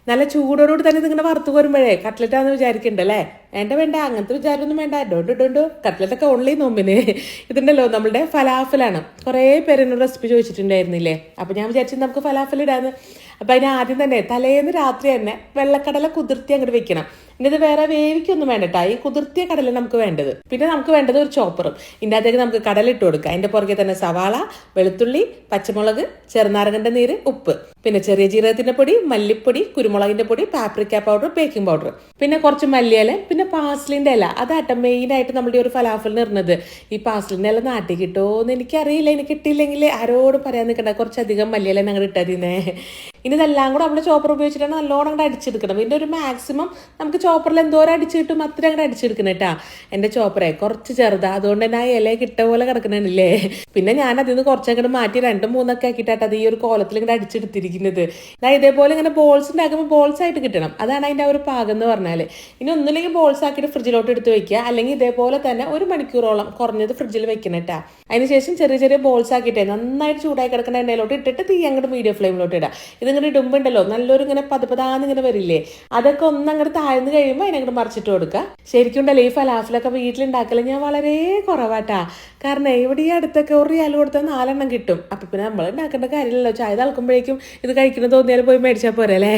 നല്ല ചൂടോടുകൂടി തന്നെ ഇതിങ്ങനെ വറുത്ത് കോരുമ്പോഴേ കട്ട്ലറ്റാന്ന് വിചാരിക്കണ്ടല്ലേ? വേണ്ട അങ്ങനത്തെ വിചാരമൊന്നും വേണ്ട. ഡോണ്ടോ കട്ട്ലറ്റൊക്കെ ഓൺലി നോമ്പിന്. ഇതുണ്ടല്ലോ നമ്മളുടെ ഫലാഫലാണ്. കുറേ പേര് എന്നോട് റെസിപ്പി ചോദിച്ചിട്ടുണ്ടായിരുന്നില്ലേ? അപ്പൊ ഞാൻ വിചാരിച്ചു നമുക്ക് ഫലാഫൽ ഇടാന്ന്. അപ്പൊ അതിന് ആദ്യം തന്നെ തലേന്ന് രാത്രി തന്നെ വെള്ളക്കടല കുതിർത്തി അങ്ങോട്ട് വെക്കണം. ഇനി ഇത് വേറെ വേവിക്കൊന്നും വേണ്ടട്ടാ, ഈ കുതിർത്തിയ കടല നമുക്ക് വേണ്ടത്. പിന്നെ നമുക്ക് വേണ്ടത് ഒരു ചോപ്പറും. ഇതിൻ്റെ അകത്തേക്ക് നമുക്ക് കടല ഇട്ട് കൊടുക്കാം. അതിന്റെ പുറകെ തന്നെ സവാള, വെളുത്തുള്ളി, പച്ചമുളക്, ചെറുനാരങ്ങന്റെ നീര്, ഉപ്പ്, പിന്നെ ചെറിയ ജീരകത്തിന്റെ പൊടി, മല്ലിപ്പൊടി, കുരുമുളകിന്റെ പൊടി, പാപ്രിക്ക പൗഡർ, ബേക്കിംഗ് പൗഡർ, പിന്നെ കുറച്ച് മല്ലിയില, പിന്നെ പാസ്ലിന്റെ ഇല. അതാട്ട മെയിൻ ആയിട്ട് നമ്മുടെ ഒരു ഫലാഫലിന് ഇടുന്നത്. ഈ പാസ്ലിന്റെ ഇല നാട്ടിൽ കിട്ടുമോന്ന് എനിക്കറിയില്ല. എനിക്ക് കിട്ടിയില്ലെങ്കിൽ ആരോടും പറയാൻ നിൽക്കണ്ട, കുറച്ചധികം മല്ലിയില ഞങ്ങൾ ഇട്ടതിനെ. ഇനി ഇതെല്ലാം കൂടെ നമ്മുടെ ചോപ്പർ ഉപയോഗിച്ചിട്ടാണ് നല്ലോണം അങ്ങോട്ട് അടിച്ചെടുക്കണം. ഇതിന്റെ ഒരു മാക്സിമം നമുക്ക് ചോപ്പറിൽ എന്തോരം അടിച്ചു കിട്ടും അത്ര അങ്ങോട്ട് അടിച്ചെടുക്കണം കേട്ടാ. എന്റെ ചോപ്പറെ കുറച്ച് ചെറുതാ, അതുകൊണ്ട് തന്നെ ആ ഇല കിട്ട പോലെ കിടക്കണില്ലേ. പിന്നെ ഞാൻ അതിൽ നിന്ന് കുറച്ചങ്ങോട്ട് മാറ്റി 2-3 ആക്കിയിട്ടാണ് അത് ഈ ഒരു കോലത്തിൽ ഇങ്ങനെ അടിച്ചെടുത്തിരിക്കുന്നത്. ഇതേപോലെ ഇങ്ങനെ ബോൾസ് ഉണ്ടാക്കുമ്പോൾ ബോൾസ് ആയിട്ട് കിട്ടണം. അതാണ് അതിന്റെ ആ ഒരു പാകം എന്ന് പറഞ്ഞാൽ. ഇനി ഒന്നുമില്ലെങ്കിൽ ബോൾസ് ആക്കിയിട്ട് ഫ്രിഡ്ജിലോട്ട് എടുത്ത് വെക്കുക, അല്ലെങ്കിൽ ഇതേപോലെ തന്നെ 1 മണിക്കൂറോളം കുറഞ്ഞത് ഫ്രിഡ്ജിൽ വെക്കണം കേട്ടാ. അതിനുശേഷം ചെറിയ ചെറിയ ബോൾസ് ആക്കിയിട്ടേ നന്നായിട്ട് ചൂടായി കിടക്കുന്ന എണ്ണയിലോട്ട് ഇട്ടിട്ട് തീ അങ്ങോട്ട് മീഡിയം ഫ്ലെയിമിലോട്ട് ഇടാം. ഇതിങ്ങനെ ഇടുമ്പോണ്ടല്ലോ നല്ലൊരു ഇങ്ങനെ പതുപതാന്ന് ഇങ്ങനെ വരില്ലേ, അതൊക്കെ ഒന്നങ്ങോട്ട് താഴ്ന്നു കഴിയുമ്പോൾ അതിനങ്ങോട്ട് മറിച്ചിട്ട് കൊടുക്കുക. ശരിക്കും ഉണ്ടല്ലോ ഈ ഫലാഫിലൊക്കെ വീട്ടിലുണ്ടാക്കല് ഞാൻ വളരെ കുറവാട്ടാ. കാരണം ഇവിടെ ഈ അടുത്തൊക്കെ 1 റിയാൽ കൊടുത്താൽ 4 എണ്ണം കിട്ടും. അപ്പൊ പിന്നെ നമ്മൾ ഉണ്ടാക്കേണ്ട കാര്യമില്ലല്ലോ. ചായ തളക്കുമ്പോഴേക്കും ഇത് കഴിക്കണം തോന്നിയാൽ പോയി മേടിച്ചാൽ പോരല്ലേ.